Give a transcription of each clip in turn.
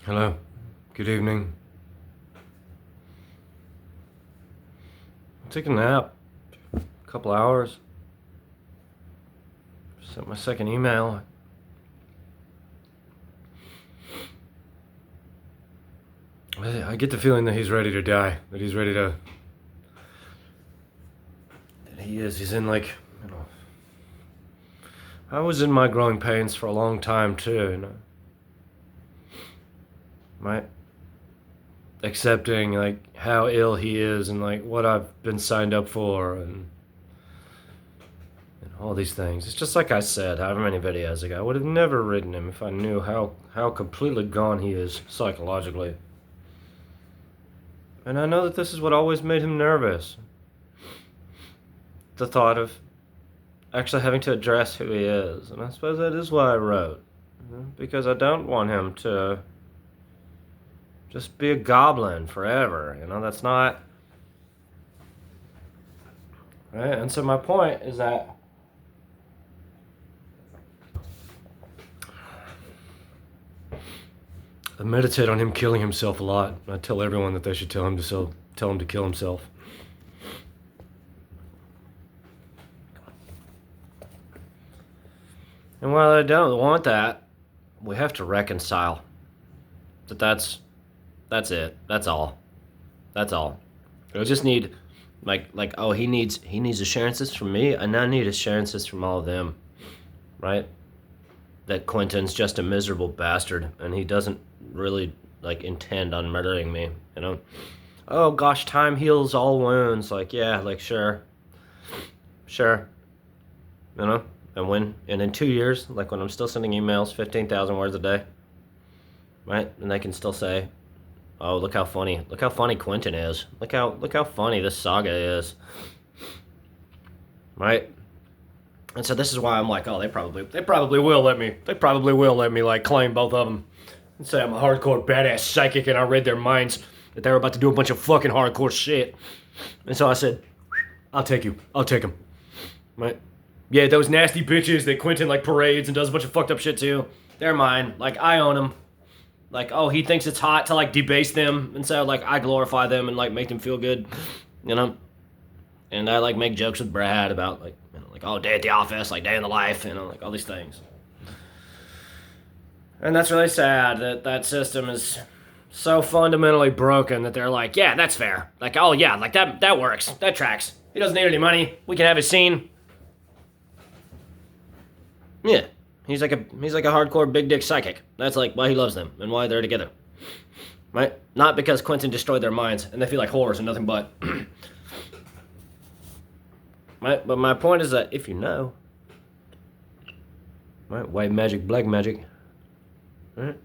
Hello. Good evening. I took a nap. A couple hours. Sent my second email. I get the feeling that he's ready to die. That he's ready to... That he is. He's in I was in my growing pains for a long time too, My accepting how ill he is and what I've been signed up for and all these things. It's just like I said however many videos ago. I would have never written him if I knew how completely gone he is psychologically. And I know that this is what always made him nervous. The thought of actually having to address who he is. And I suppose that is why I wrote. Because I don't want him to just be a goblin forever. That's not... Right? And so my point is that I meditate on him killing himself a lot. I tell everyone that they should tell him to kill himself. And while I don't want that, we have to reconcile. That's it. That's all. That's all. I just need he needs assurances from me, and I need assurances from all of them. Right? That Quentin's just a miserable bastard and he doesn't really intend on murdering me, Oh gosh, time heals all wounds. Sure. And in 2 years, when I'm still sending emails 15,000 words a day, right? And they can still say, "Oh, look how funny Quentin is. Look how funny this saga is." Right? And so this is why I'm oh, they probably will let me claim both of them and say I'm a hardcore badass psychic and I read their minds that they were about to do a bunch of fucking hardcore shit. And so I said, I'll take them. Right? Yeah, those nasty bitches that Quentin parades and does a bunch of fucked up shit to, they're mine. I own them. Oh, he thinks it's hot to debase them, and so I glorify them and make them feel good, And I make jokes with Brad about oh, day at the office, day in the life, all these things. And that's really sad that system is so fundamentally broken that they're yeah, that's fair. Oh yeah, that works. That tracks. He doesn't need any money. We can have his scene. Yeah. He's like a hardcore big dick psychic. That's why he loves them and why they're together. Right? Not because Quentin destroyed their minds and they feel like whores and nothing but. Right? But my point is that if you know, right? White magic, black magic, right?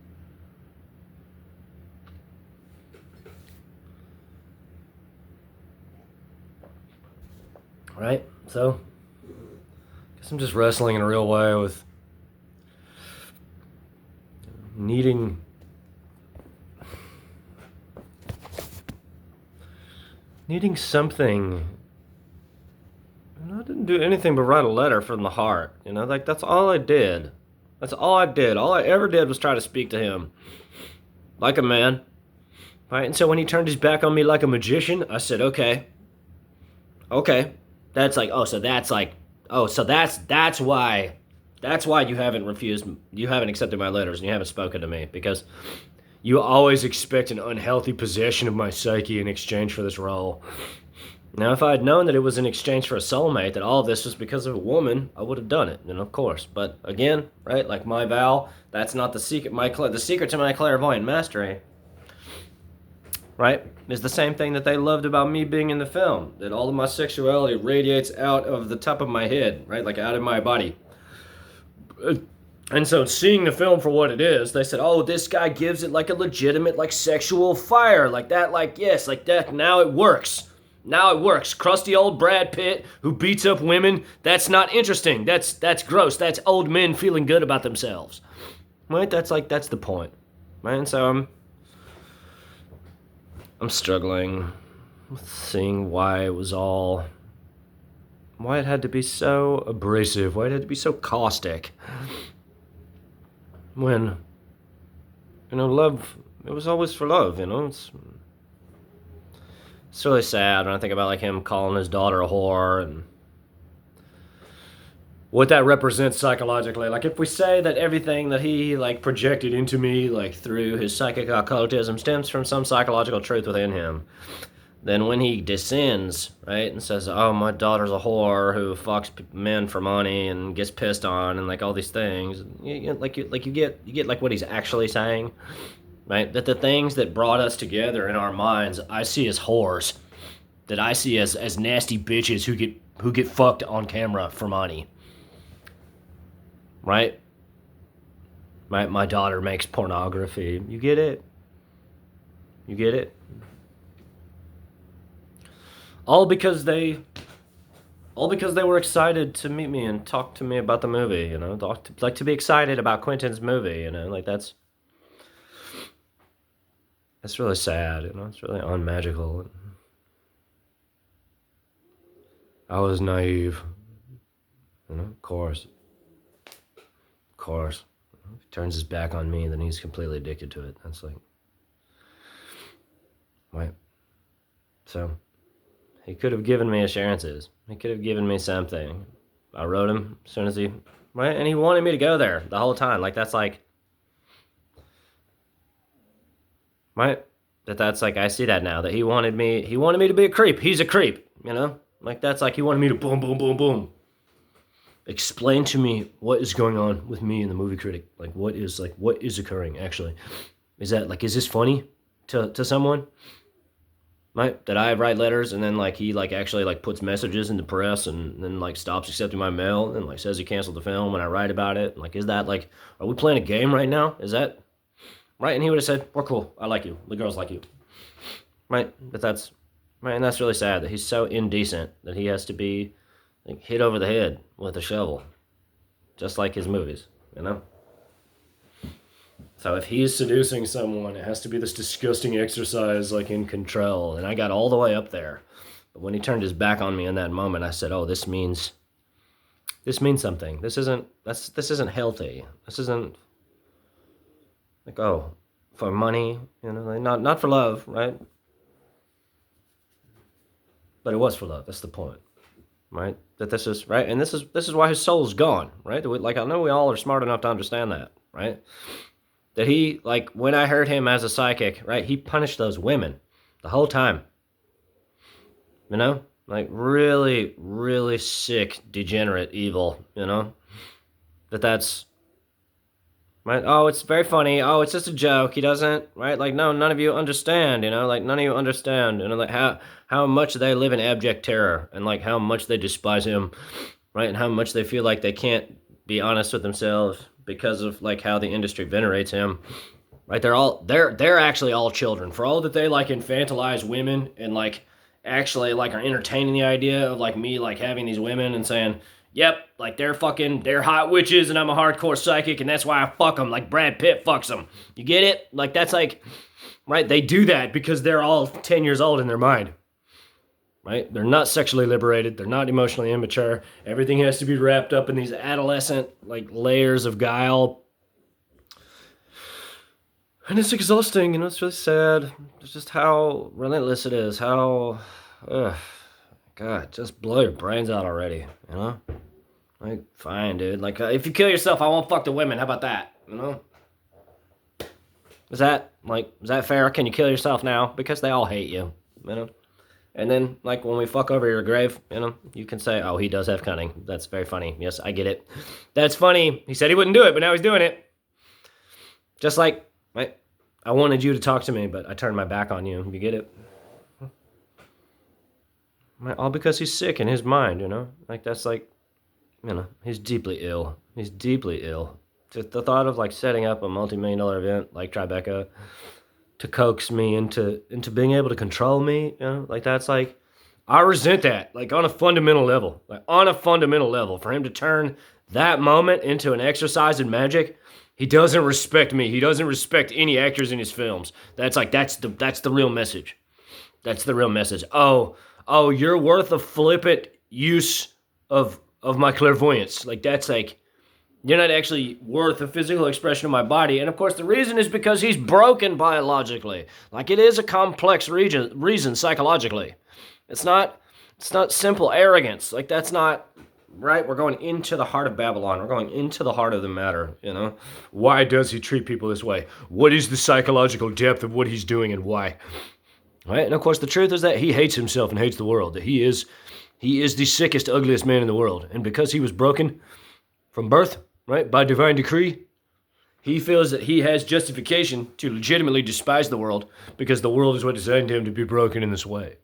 Right? So, I guess I'm just wrestling in a real way with needing something. And I didn't do anything but write a letter from the heart. That's all I did. That's all I did. All I ever did was try to speak to him like a man. Right? And so when he turned his back on me like a magician, I said, okay. That's that's why you haven't accepted my letters and you haven't spoken to me, because you always expect an unhealthy possession of my psyche in exchange for this role. Now, if I had known that it was in exchange for a soulmate, that all of this was because of a woman, I would have done it, of course. But again, right, my vow, that's not the secret. The secret to my clairvoyant mastery, right, is the same thing that they loved about me being in the film, that all of my sexuality radiates out of the top of my head, right, out of my body. And so seeing the film for what it is, they said, oh, this guy gives it a legitimate sexual fire, yes, that, now it works. Crusty old Brad Pitt who beats up women, that's not interesting. That's gross. That's old men feeling good about themselves. Right? That's the point. Right? And so I'm struggling with seeing why it had to be so abrasive, why it had to be so caustic. When, love It was always for love, you know? It's really sad when I think about like him calling his daughter a whore and what that represents psychologically. Like if we say that everything that he like projected into me like through his psychic occultism stems from some psychological truth within him, then when he descends, right, and says, "Oh, my daughter's a whore who fucks men for money and gets pissed on and like all these things," you get like what he's actually saying, right? That the things that brought us together in our minds, I see as whores, that I see as nasty bitches who get fucked on camera for money, right? My daughter makes pornography. You get it? You get it? All because they were excited to meet me and talk to me about the movie, you know, like to be excited about Quentin's movie, you know, like that's really sad, you know, it's really unmagical. I was naive, you know, of course. If he turns his back on me, then he's completely addicted to it. That's like, right. So, he could have given me assurances. He could have given me something. I wrote him as soon as he, right? And he wanted me to go there the whole time. Like, that's like, right? That's like, I see that now, that he wanted me to be a creep. He's a creep, you know? Like, that's like, he wanted me to boom, boom, boom, boom. Explain to me what is going on with me and the movie critic. Like, what is occurring, actually? Is this funny to someone? Right? That I write letters and then like he like actually like puts messages in the press and then like stops accepting my mail and like says he canceled the film when I write about it. Like, is that like, are we playing a game right now? Is that right? And he would have said, "We're cool. I like you. The girls like you." Right? But that's right, and that's really sad that he's so indecent that he has to be like hit over the head with a shovel, just like his movies, you know. So if he's seducing someone, it has to be this disgusting exercise like in control. And I got all the way up there. But when he turned his back on me in that moment, I said, "Oh, this means something. This isn't healthy. This isn't like, oh, for money, you know, like not for love, right? But it was for love. That's the point, right? That this is right, and this is why his soul's gone, right? Like, I know we all are smart enough to understand that, right? That he, like, when I heard him as a psychic, right, he punished those women the whole time. You know? Like, really, really sick, degenerate evil, you know? That's, right? Oh, it's very funny. Oh, it's just a joke. He doesn't, right? Like, no, none of you understand, you know? Like, none of you understand, you know, like, how much they live in abject terror and, like, how much they despise him, right? And how much they feel like they can't be honest with themselves because of like how the industry venerates him, right? They're actually all children. For all that they like infantilize women and like actually like are entertaining the idea of like me like having these women and saying, "Yep, like they're hot witches and I'm a hardcore psychic and that's why I fuck them like Brad Pitt fucks them." You get it? Like that's like, right? They do that because they're all 10 years old in their mind. Right? They're not sexually liberated. They're not emotionally immature. Everything has to be wrapped up in these adolescent like layers of guile. And it's exhausting, you know, it's really sad. It's just how relentless it is. How, God, just blow your brains out already, you know? Like, fine, dude. Like, if you kill yourself, I won't fuck the women. How about that, you know? Is that fair? Can you kill yourself now? Because they all hate you, you know? And then, like, when we fuck over your grave, you know, you can say, "Oh, he does have cunning. That's very funny. Yes, I get it. That's funny. He said he wouldn't do it, but now he's doing it." Just like, right? I wanted you to talk to me, but I turned my back on you. You get it? All because he's sick in his mind, you know? Like, that's like, you know, he's deeply ill. He's deeply ill. Just the thought of, like, setting up a multi-million-dollar event like Tribeca to coax me into being able to control me, you know, like that's like, I resent that, like on a fundamental level, for him to turn that moment into an exercise in magic. He doesn't respect me. He doesn't respect any actors in his films. That's like, that's the real message. That's the real message. Oh, you're worth a flippant use of my clairvoyance. Like that's like, You're not actually worth a physical expression of my body. And of course, the reason is because he's broken biologically. Like, it is a complex reason psychologically. It's not simple arrogance. Like, that's not right. We're going into the heart of Babylon. We're going into the heart of the matter, you know? Why does he treat people this way? What is the psychological depth of what he's doing and why? Right? And of course, the truth is that he hates himself and hates the world. That he is the sickest, ugliest man in the world. And because he was broken from birth, right, by divine decree, he feels that he has justification to legitimately despise the world because the world is what designed him to be broken in this way.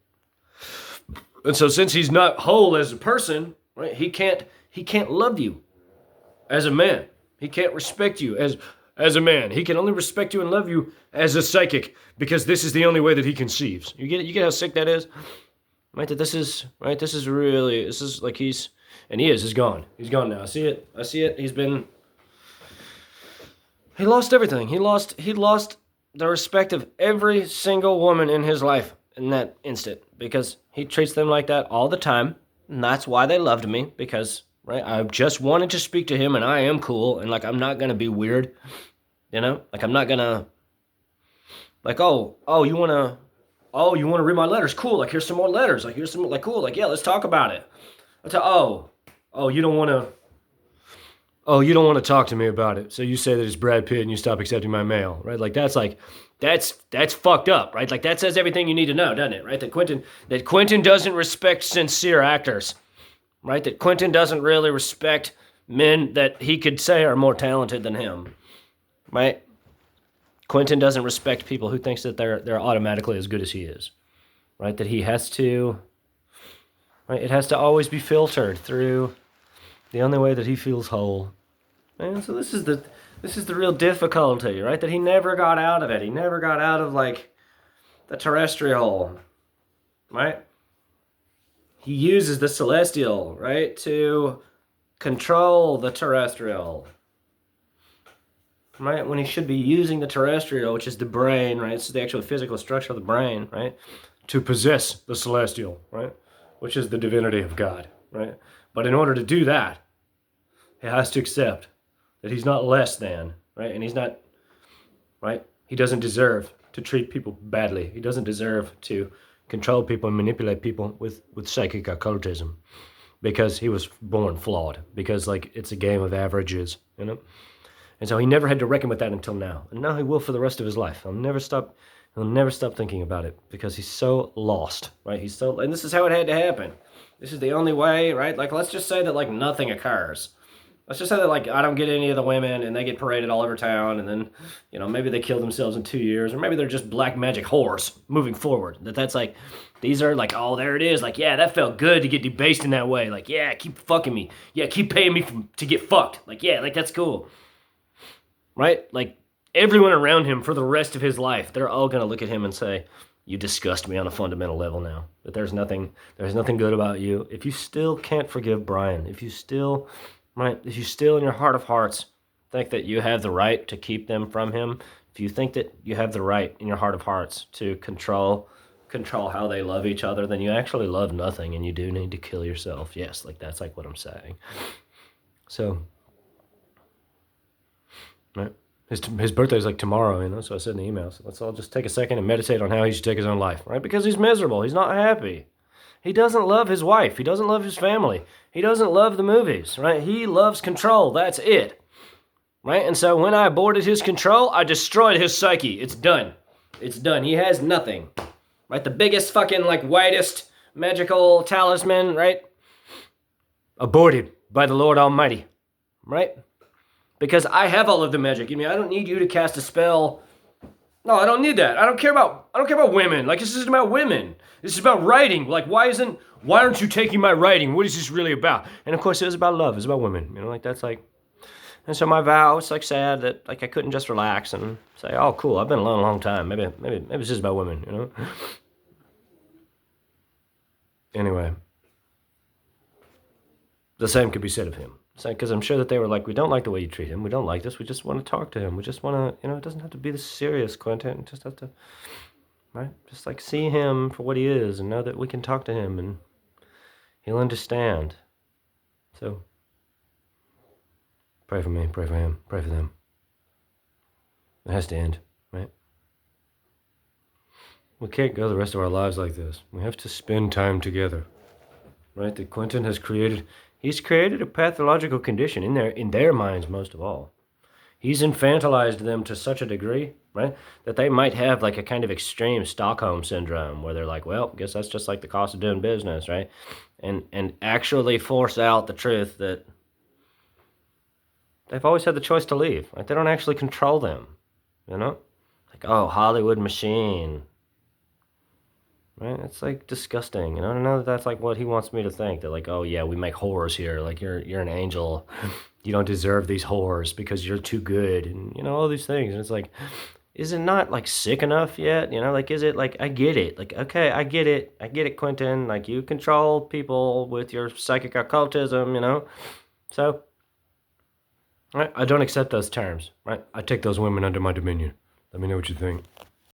And so since he's not whole as a person, right, he can't love you as a man. He can't respect you as a man. He can only respect you and love you as a psychic because this is the only way that he conceives. You get it? You get how sick that is? Right, that this is like he's gone. He's gone now. I see it. He lost everything. He lost the respect of every single woman in his life in that instant because he treats them like that all the time. And that's why they loved me because, right, I just wanted to speak to him and I am cool and like I'm not going to be weird. You know? Like I'm not going to like you want to read my letters? Cool. Like here's some more letters. Like here's some like cool. Like yeah, let's talk about it. You don't want to. Oh, you don't want to talk to me about it. So you say that it's Brad Pitt and you stop accepting my mail, right? That's fucked up, right? Like that says everything you need to know, doesn't it? Right? That Quentin doesn't respect sincere actors, right? That Quentin doesn't really respect men that he could say are more talented than him, right? Quentin doesn't respect people who thinks that they're automatically as good as he is, right? That he has to, right? It has to always be filtered through the only way that he feels whole. And so this is the real difficulty, right? That he never got out of it. He never got out of like the terrestrial, right? He uses the celestial, right, to control the terrestrial. Right? When he should be using the terrestrial, which is the brain, right? It's the actual physical structure of the brain, right? To possess the celestial, right? Which is the divinity of God, right? But in order to do that, he has to accept that he's not less than, right? And he's not, right? He doesn't deserve to treat people badly. He doesn't deserve to control people and manipulate people with psychic occultism because he was born flawed, because like it's a game of averages, you know? And so he never had to reckon with that until now. And now he will for the rest of his life. He'll never stop thinking about it because he's so lost, right? And this is how it had to happen. This is the only way, right? Like, let's just say that, like, nothing occurs. Let's just say that, like, I don't get any of the women and they get paraded all over town and then, you know, maybe they kill themselves in 2 years or maybe they're just black magic whores moving forward. That's like, these are like, oh, there it is. Like, yeah, that felt good to get debased in that way. Like, yeah, keep fucking me. Yeah, keep paying me to get fucked. Like, yeah, like, that's cool. Right? Like, everyone around him for the rest of his life, they're all going to look at him and say, you disgust me on a fundamental level now. That there's nothing good about you. If you still can't forgive Brian, if you still in your heart of hearts think that you have the right to keep them from him, if you think that you have the right in your heart of hearts to control how they love each other, then you actually love nothing and you do need to kill yourself. Yes, like that's like what I'm saying. So, right? His birthday's like tomorrow, you know, so I said in the email, so let's all just take a second and meditate on how he should take his own life, right? Because he's miserable. He's not happy. He doesn't love his wife. He doesn't love his family. He doesn't love the movies, right? He loves control. That's it, right? And so when I aborted his control, I destroyed his psyche. It's done. It's done. He has nothing, right? The biggest fucking, like, whitest magical talisman, right? Aborted by the Lord Almighty, right? Because I have all of the magic in me. I don't need you to cast a spell. No, I don't need that. I don't care about women. Like, this isn't about women. This is about writing. Like, why aren't you taking my writing? What is this really about? And of course, it was about love. It was about women. You know, like that's like. And so my vow, it's like sad that like I couldn't just relax and say, oh, cool, I've been alone a long time. Maybe it's just about women. You know. Anyway, the same could be said of him. Because I'm sure that they were like, we don't like the way you treat him. We don't like this. We just want to talk to him. We just want to, you know, it doesn't have to be this serious, Quentin. It just have to, right? Just like see him for what he is and know that we can talk to him and he'll understand. So, Pray for me, pray for him, pray for them. It has to end, right? We can't go the rest of our lives like this. We have to spend time together, right? That Quentin has created. He's created a pathological condition in their minds most of all. He's infantilized them to such a degree, right, that they might have like a kind of extreme Stockholm syndrome where they're like, well, I guess that's just like the cost of doing business, right? And actually force out the truth that they've always had the choice to leave. Like they don't actually control them, you know? Like, oh, Hollywood machine. Right? It's like disgusting. I know that that's like what he wants me to think. That like, oh yeah, we make whores here. Like you're an angel. You don't deserve these whores because you're too good, and all these things. And it's like, is it not like sick enough yet? Like is it like I get it. Like okay, I get it, Quentin. Like you control people with your psychic occultism. So right, I don't accept those terms. Right, I take those women under my dominion. Let me know what you think.